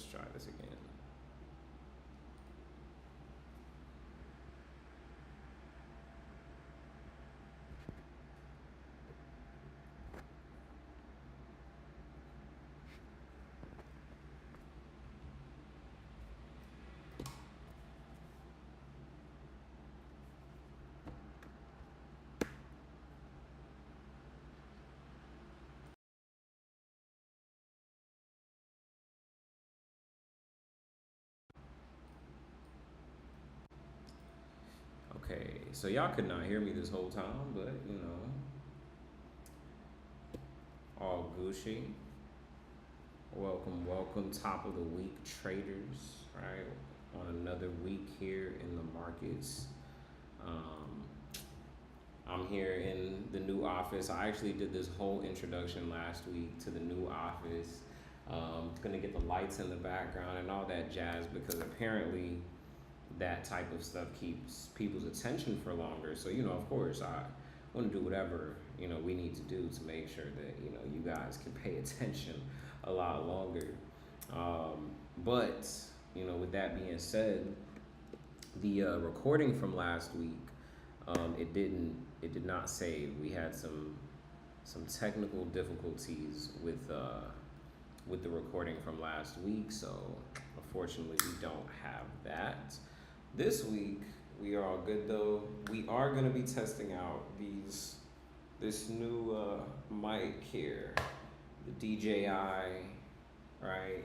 let's try this again. Okay, so y'all could not hear me this whole time, but all Gucci. Welcome, welcome, top of the week traders, right? On another week here in the markets. Um, I'm here in the new office. I actually did this whole introduction last week to the new office. Gonna get the lights in the background and all that jazz because apparently that type of stuff keeps people's attention for longer. So, of course, I want to do whatever, we need to do to make sure that, you guys can pay attention a lot longer. But, with that being said, the recording from last week, it did not save. We had some technical difficulties with the recording from last week, so unfortunately we don't have that. This week we are all good though. We are gonna be testing out this new mic here, the DJI, right?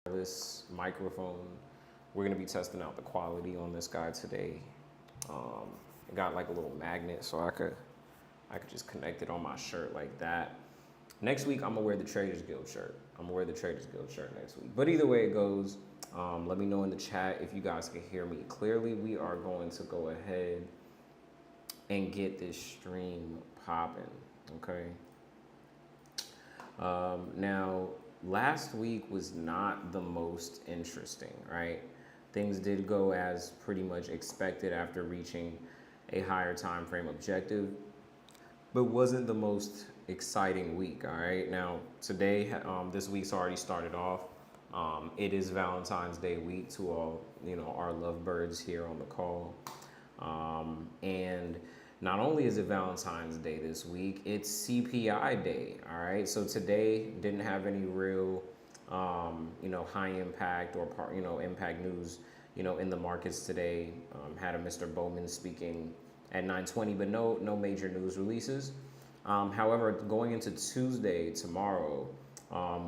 Wireless microphone. We're gonna be testing out the quality on this guy today. It got like a little magnet, so I could just connect it on my shirt like that. Next week, I'm gonna wear the Traders Guild shirt. I'm gonna wear the Traders Guild shirt next week. But either way it goes, let me know in the chat if you guys can hear me clearly. We are going to go ahead and get this stream popping, okay? Now, last week was not the most interesting, right? Things did go as pretty much expected after reaching a higher time frame objective, but wasn't the most exciting week. All right, now today, this week's already started off. It is Valentine's Day week to all our lovebirds here on the call, and not only is it Valentine's Day this week, it's CPI Day. All right, so today didn't have any real high impact or impact news in the markets today. Had a Mr. Bowman speaking at 9:20, but no major news releases. However, going into Tuesday, tomorrow,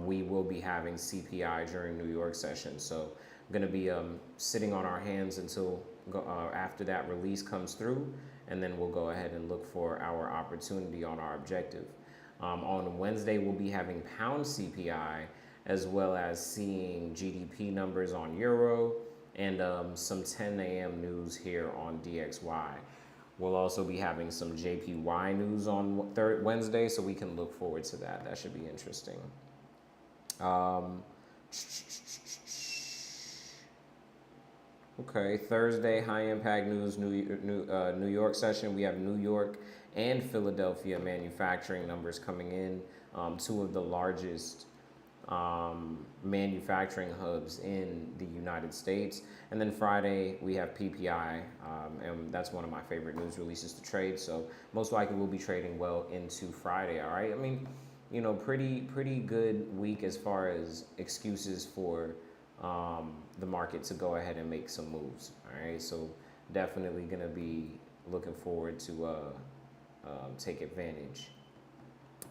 we will be having CPI during New York session. So I'm going to be sitting on our hands until after that release comes through, and then we'll go ahead and look for our opportunity on our objective. On Wednesday, we'll be having pound CPI, as well as seeing GDP numbers on Euro and some 10 a.m. news here on DXY. We'll also be having some JPY news on Wednesday, so we can look forward to that. That should be interesting. Okay, Thursday, high impact news, New York session. We have New York and Philadelphia manufacturing numbers coming in, two of the largest manufacturing hubs in the United States. And then Friday, we have PPI, and that's one of my favorite news releases to trade. So most likely we'll be trading well into Friday, all right? I mean, pretty good week as far as excuses for the market to go ahead and make some moves, all right? So definitely going to be looking forward to take advantage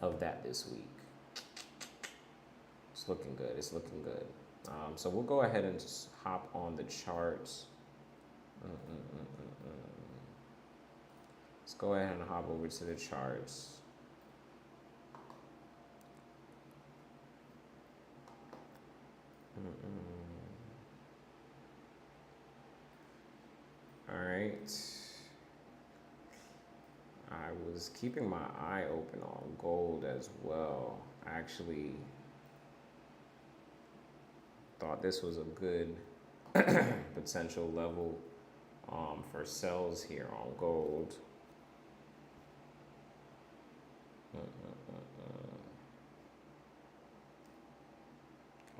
of that this week. It's looking good. It's looking good. So we'll go ahead and just hop on the charts. Let's go ahead and hop over to the charts. All right. I was keeping my eye open on gold as well. I actually thought this was a good potential level for sells here on gold.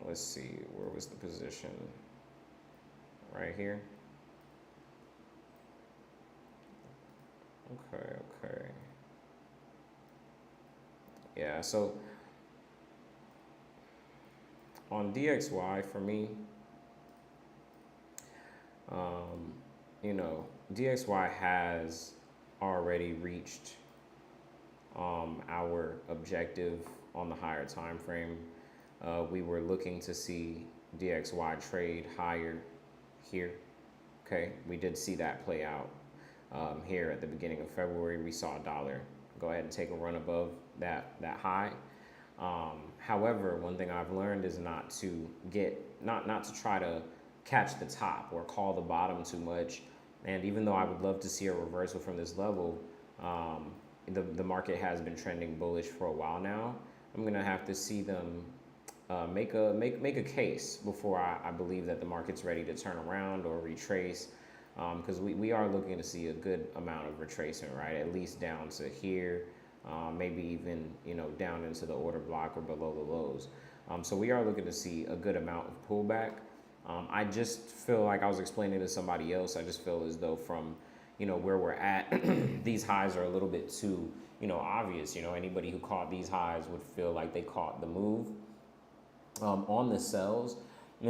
let's see, where was the position? Right here. Okay. Yeah, so on DXY for me, um, DXY has already reached our objective on the higher time frame. We were looking to see DXY trade higher here. Okay, we did see that play out here at the beginning of February. We saw a dollar go ahead and take a run above that high. However, one thing I've learned is not to try to catch the top or call the bottom too much. And even though I would love to see a reversal from this level, the market has been trending bullish for a while now. I'm gonna have to see them make a case before I believe that the market's ready to turn around or retrace, because we are looking to see a good amount of retracement, right? At least down to here, maybe even down into the order block or below the lows. So we are looking to see a good amount of pullback. I just feel like I was explaining to somebody else. I just feel as though from where we're at, these highs are a little bit too obvious. Anybody who caught these highs would feel like they caught the move on the sells.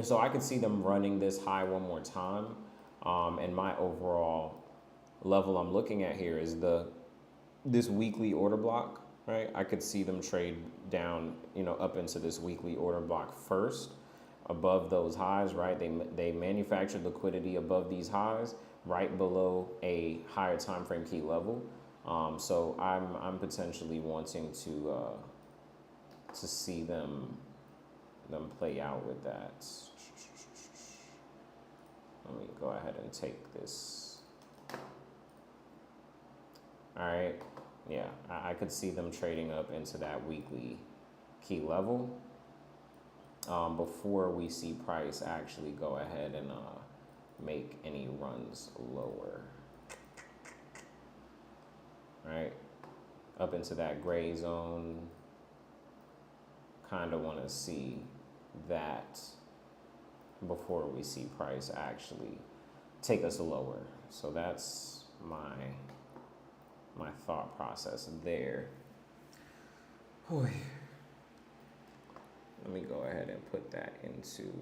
So I could see them running this high one more time. And my overall level I'm looking at here is this weekly order block, right? I could see them trade down, up into this weekly order block first, above those highs, right? They manufactured liquidity above these highs, right below a higher time frame key level. So I'm potentially wanting to see them play out with that. Let me go ahead and take this. All right, yeah, I could see them trading up into that weekly key level before we see price actually go ahead and make any runs lower. All right, up into that gray zone. Kind of want to see that before we see price actually take us lower. So that's my thought process there. Let me go ahead and put that into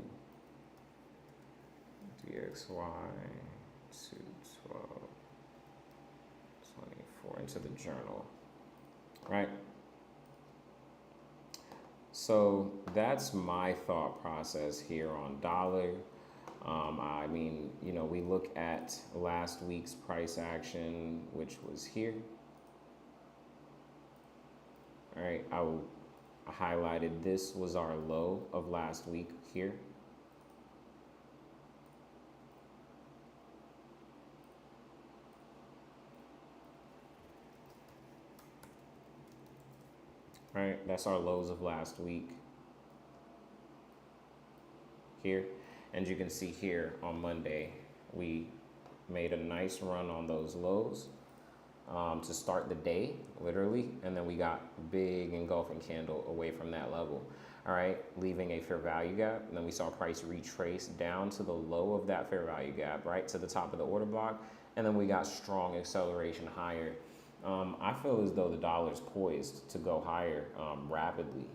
DXY 212.24 into the journal, right? So that's my thought process here on dollar. I mean, we look at last week's price action, which was here. All right, I highlighted this was our low of last week here. Right, that's our lows of last week here. And you can see here on Monday, we made a nice run on those lows to start the day, literally. And then we got big engulfing candle away from that level. All right, leaving a fair value gap. And then we saw price retrace down to the low of that fair value gap, right to the top of the order block. And then we got strong acceleration higher. I feel as though the dollar's poised to go higher rapidly.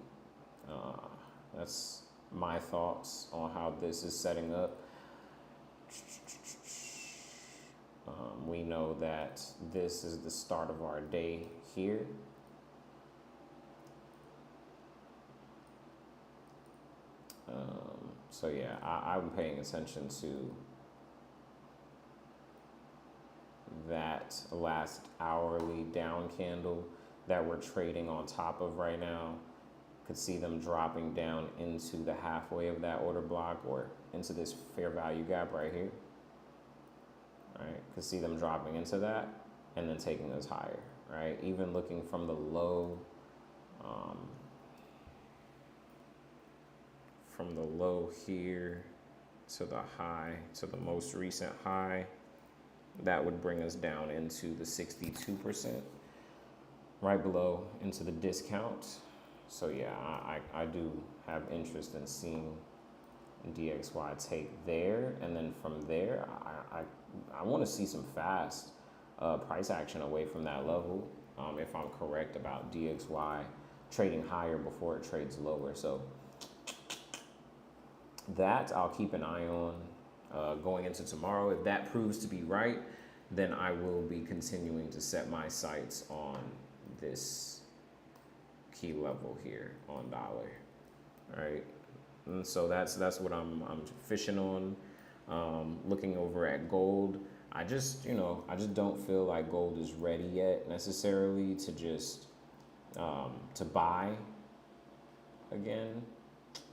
That's my thoughts on how this is setting up. We know that this is the start of our day here. So yeah, I'm paying attention to that last hourly down candle that we're trading on top of right now. Could see them dropping down into the halfway of that order block or into this fair value gap right here. All right, could see them dropping into that and then taking us higher, right? Even looking from the low, here to the high, to the most recent high, that would bring us down into the 62%, right below into the discount. So yeah, I do have interest in seeing DXY take there, and then from there, I want to see some fast price action away from that level. If I'm correct about DXY trading higher before it trades lower, so that I'll keep an eye on going into tomorrow. If that proves to be right, then I will be continuing to set my sights on this key level here on dollar. All right. And so that's what I'm fishing on. Looking over at gold, I just don't feel like gold is ready yet necessarily to just to buy again.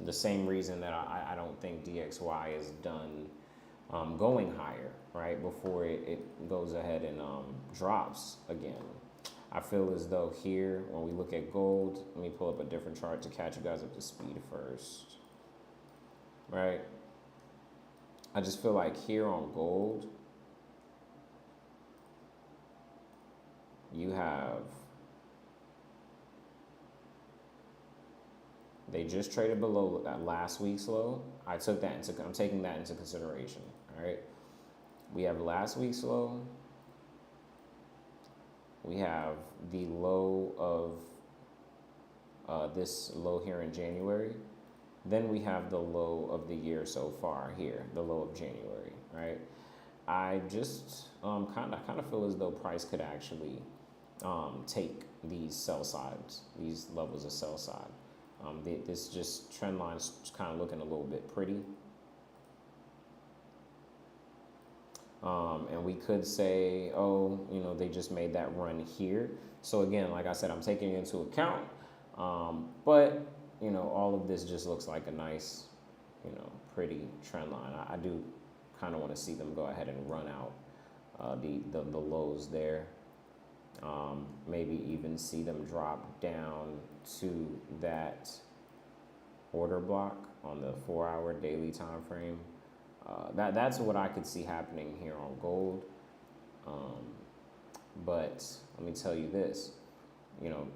The same reason that I don't think DXY is done going higher, right, before it goes ahead and drops again. I feel as though here, when we look at gold, let me pull up a different chart to catch you guys up to speed first, right? I just feel like here on gold, you have, they just traded below that last week's low. I'm taking that into consideration, all right? We have last week's low. We have the low of this low here in January. Then we have the low of the year so far here, the low of January, right? I just kind of feel as though price could actually take these sell sides, these levels of sell side. This just trend line's kind of looking a little bit pretty. And we could say, oh, they just made that run here. So again, like I said, I'm taking it into account. But, all of this just looks like a nice, pretty trend line. I do kind of want to see them go ahead and run out the lows there. Maybe even see them drop down to that order block on the 4-hour daily time frame. That's what I could see happening here on gold. But let me tell you this,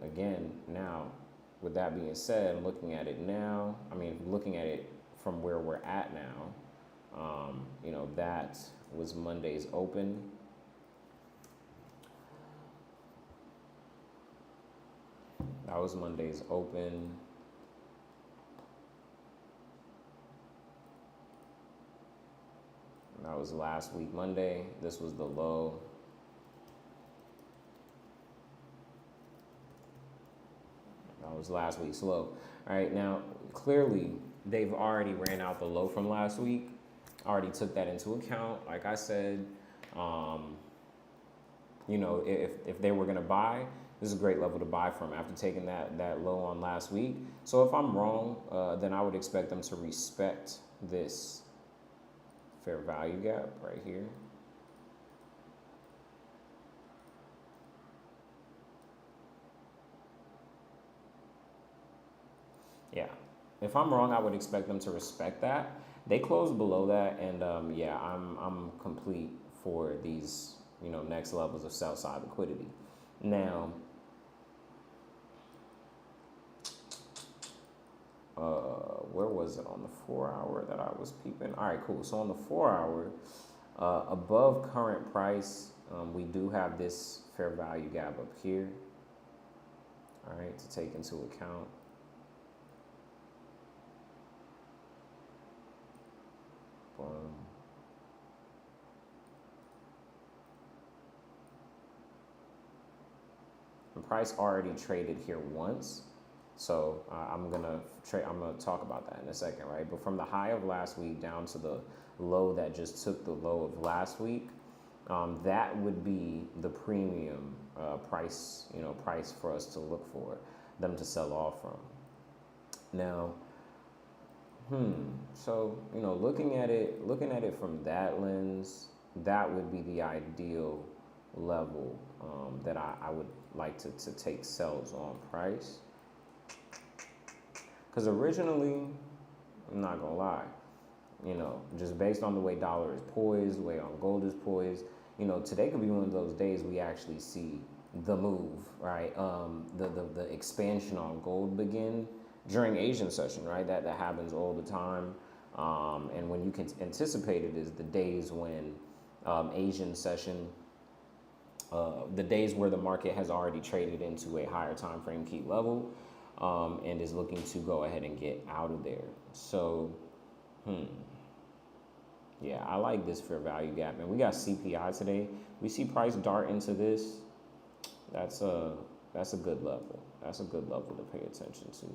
again, now, with that being said, looking at it now, looking at it from where we're at now, that was Monday's open. That was Monday's open. That was last week, Monday. This was the low. That was last week's low. All right, now, clearly, they've already ran out the low from last week. Already took that into account. Like I said, if they were going to buy, this is a great level to buy from after taking that low on last week. So if I'm wrong, then I would expect them to respect this fair value gap right here. Yeah, if I'm wrong, I would expect them to respect that. They closed below that, and yeah, I'm complete for these next levels of sell side liquidity. Now, where was it on the 4-hour that I was peeping? All right, cool. So on the 4-hour, above current price, we do have this fair value gap up here. All right, to take into account. Boom. The price already traded here once. So I'm gonna talk about that in a second, right? But from the high of last week down to the low that just took the low of last week, that would be the premium price, price for us to look for them to sell off from. Now, so looking at it from that lens, that would be the ideal level that I would like to take sells on price. Because originally, I'm not gonna lie, just based on the way dollar is poised, the way on gold is poised, today could be one of those days we actually see the move, right? The expansion on gold begin during Asian session, right? That happens all the time. And when you can anticipate it is the days when Asian session, the days where the market has already traded into a higher time frame key level, and is looking to go ahead and get out of there. So, yeah, I like this fair value gap. And we got CPI today. We see price dart into this. That's a good level. That's a good level to pay attention to.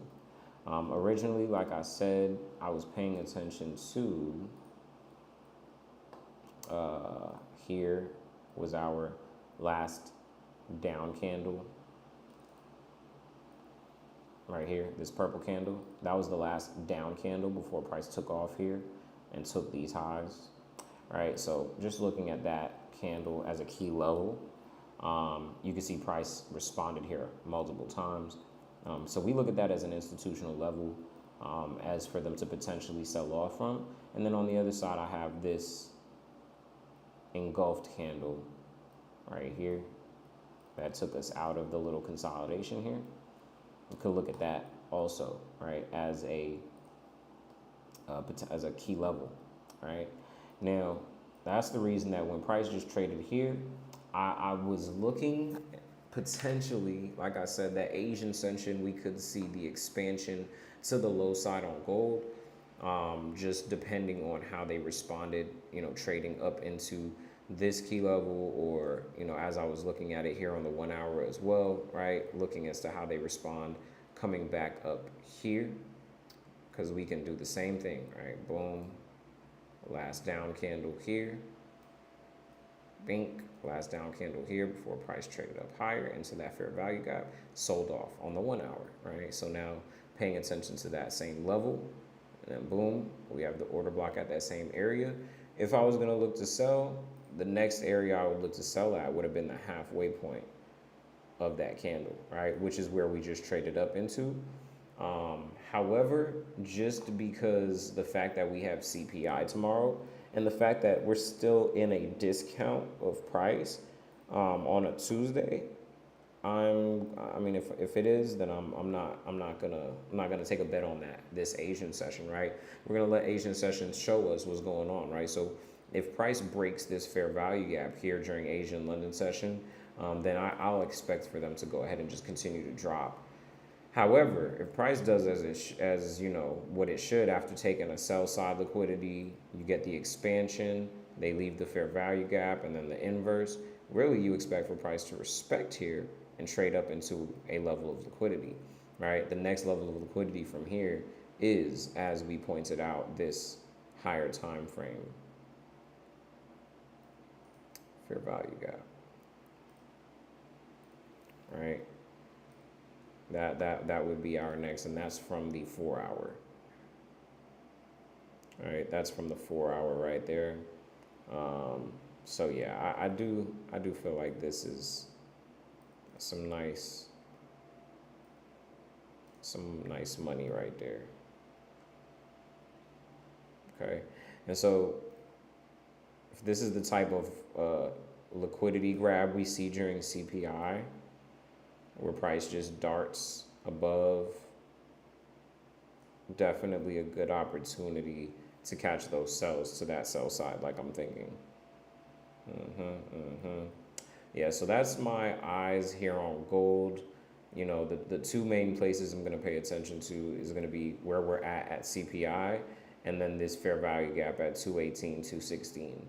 Originally, like I said, I was paying attention to here was our last down candle right here, this purple candle. That was the last down candle before price took off here and took these highs, right? So just looking at that candle as a key level, you can see price responded here multiple times. So we look at that as an institutional level, as for them to potentially sell off from. And then on the other side, I have this engulfed candle right here that took us out of the little consolidation here. You could look at that also, right, as a key level, right? Now, that's the reason that when price just traded here, I was looking potentially, like I said, that Asian session, we could see the expansion to the low side on gold, just depending on how they responded, trading up into this key level, or, as I was looking at it here on the 1 hour as well, right? Looking as to how they respond coming back up here, because we can do the same thing, right? Boom, last down candle here, bink, last down candle here before price traded up higher into that fair value gap, sold off on the 1 hour, right? So now paying attention to that same level, and then boom, we have the order block at that same area. If I was going to look to sell, the next area I would look to sell at would have been the halfway point of that candle, right? Which is where we just traded up into. However, just because the fact that we have CPI tomorrow and the fact that we're still in a discount of price on a Tuesday, if it is, then I'm not gonna take a bet on this Asian session, right? We're gonna let Asian sessions show us what's going on, right? So if price breaks this fair value gap here during Asian London session, then I'll expect for them to go ahead and just continue to drop. However, if price does as what it should after taking a sell side liquidity, you get the expansion, they leave the fair value gap, and then the inverse. Really, you expect for price to respect here and trade up into a level of liquidity, right? The next level of liquidity from here is, as we pointed out, this higher time frame fair value gap, right? That would be our next, and that's from the 4 hour. All right, that's from the 4 hour right there. So yeah, I do feel like this is some nice money right there. Okay, and so if this is the type of liquidity grab we see during CPI, where price just darts above, definitely a good opportunity to catch those sells to that sell side, like I'm thinking. Yeah, so that's my eyes here on gold. The two main places I'm going to pay attention to is going to be where we're at CPI, and then this fair value gap at 218, 216.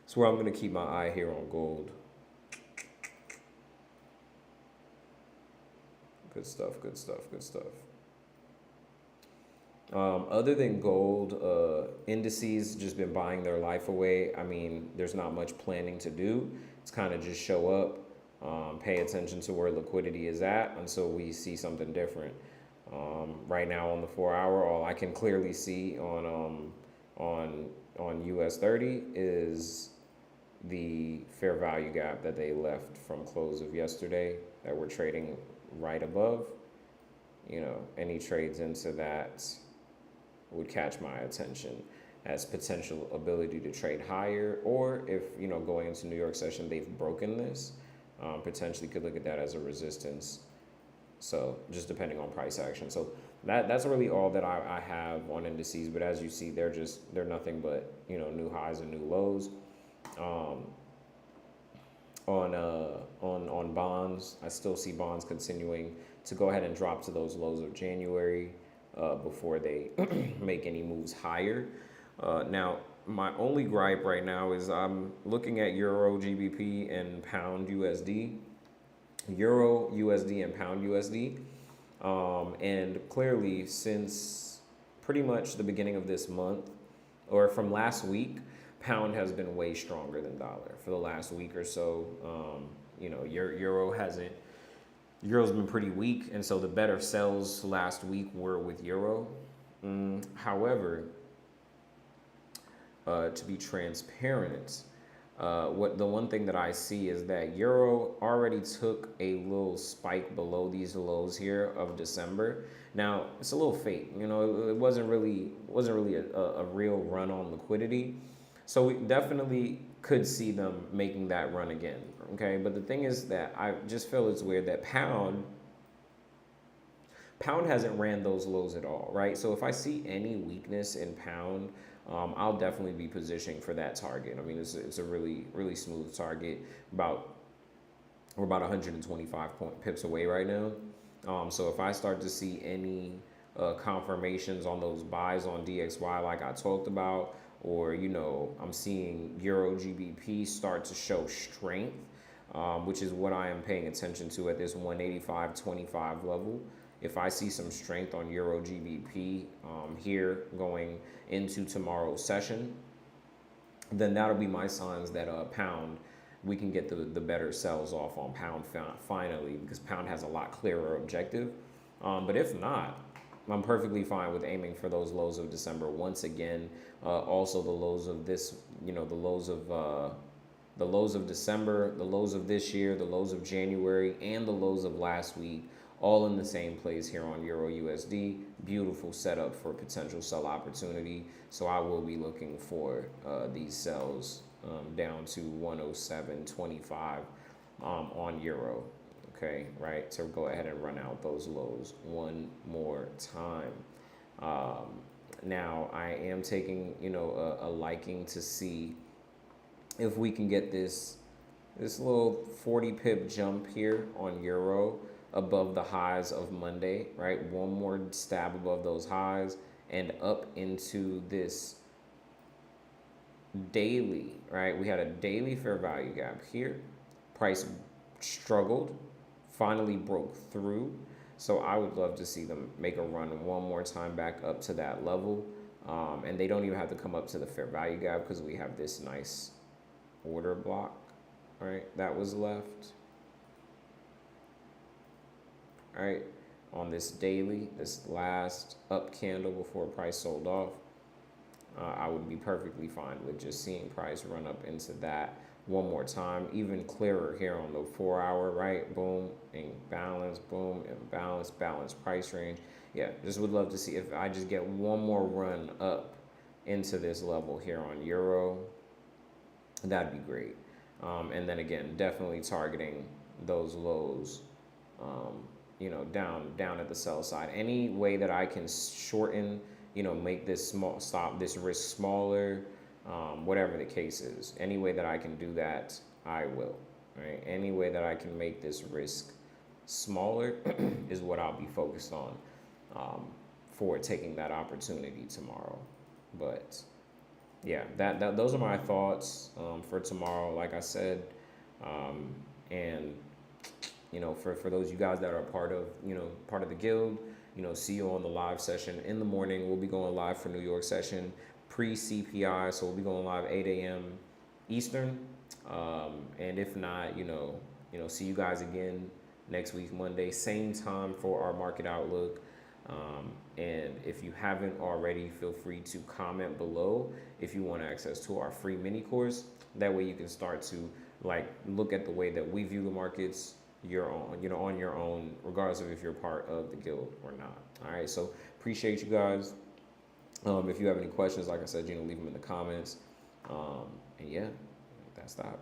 That's where I'm going to keep my eye here on gold. Good stuff, good stuff, good stuff. Other than gold, indices just been buying their life away. I mean, there's not much planning to do. It's kind of just show up, pay attention to where liquidity is at until we see something different. Right now on the 4 hour, all I can clearly see on US 30 is the fair value gap that they left from close of yesterday that we're trading right above. Any trades into that would catch my attention as potential ability to trade higher, or if going into New York session they've broken this, Potentially could look at that as a resistance. So just depending on price action. So that's really all that I have on indices. But as you see, they're nothing but new highs and new lows. Um, on bonds, I still see bonds continuing to go ahead and drop to those lows of January before they make any moves higher. Now, my only gripe right now is I'm looking at Euro GBP and Pound USD, Euro USD and Pound USD, and clearly since pretty much the beginning of this month, or from last week, pound has been way stronger than dollar for the last week or so. Euro's been pretty weak, and so the better sells last week were with euro. However, to be transparent, what the one thing that I see is that euro already took a little spike below these lows here of December. Now it's a little fake, it wasn't really a real run on liquidity. So we definitely could see them making that run again. Okay, but the thing is that I just feel it's weird that pound hasn't ran those lows at all, right? So if I see any weakness in pound, I'll definitely be positioning for that target. I mean, it's a really, really smooth target. We're about 125 pips away right now. So if I start to see any confirmations on those buys on DXY like I talked about, or I'm seeing Euro GBP start to show strength, which is what I am paying attention to at this 185.25 level. If I see some strength on Euro GBP here going into tomorrow's session, then that'll be my signs that pound, we can get the better sells off on pound finally, because pound has a lot clearer objective. But if not, I'm perfectly fine with aiming for those lows of December once again. Also the lows of this, the lows of December, the lows of this year, the lows of January, and the lows of last week, all in the same place here on Euro USD. Beautiful setup for potential sell opportunity. So I will be looking for these sells down to 107.25 on Euro. Okay, right, to go ahead and run out those lows one more time. Now I am taking a liking to see if we can get this little 40 pip jump here on Euro above the highs of Monday, right? One more stab above those highs and up into this daily, right? We had a daily fair value gap here. Price struggled, finally broke through. So I would love to see them make a run one more time back up to that level. And they don't even have to come up to the fair value gap because we have this nice order block, right? That was left. All right, on this daily, this last up candle before price sold off, I would be perfectly fine with just seeing price run up into that one more time, even clearer here on the 4 hour, right? Boom, imbalance, boom, imbalance, balance price range. Yeah, just would love to see if I just get one more run up into this level here on Euro. That'd be great. And then again, definitely targeting those lows, down at the sell side. Any way that I can shorten, make this this risk smaller, whatever the case is, any way that I can do that, I will, right? Any way that I can make this risk smaller is what I'll be focused on for taking that opportunity tomorrow. But yeah, those are my thoughts for tomorrow, like I said. And for those of you guys that are part of the guild, see you on the live session in the morning. We'll be going live for New York session pre-CPI, so we'll be going live 8 a.m. Eastern. And if not, see you guys again next week, Monday, same time for our market outlook. And if you haven't already, feel free to comment below if you want access to our free mini course. That way you can start to look at the way that we view the markets on your own, regardless of if you're part of the guild or not. All right, so appreciate you guys. If you have any questions, like I said, leave them in the comments. And yeah, that's that.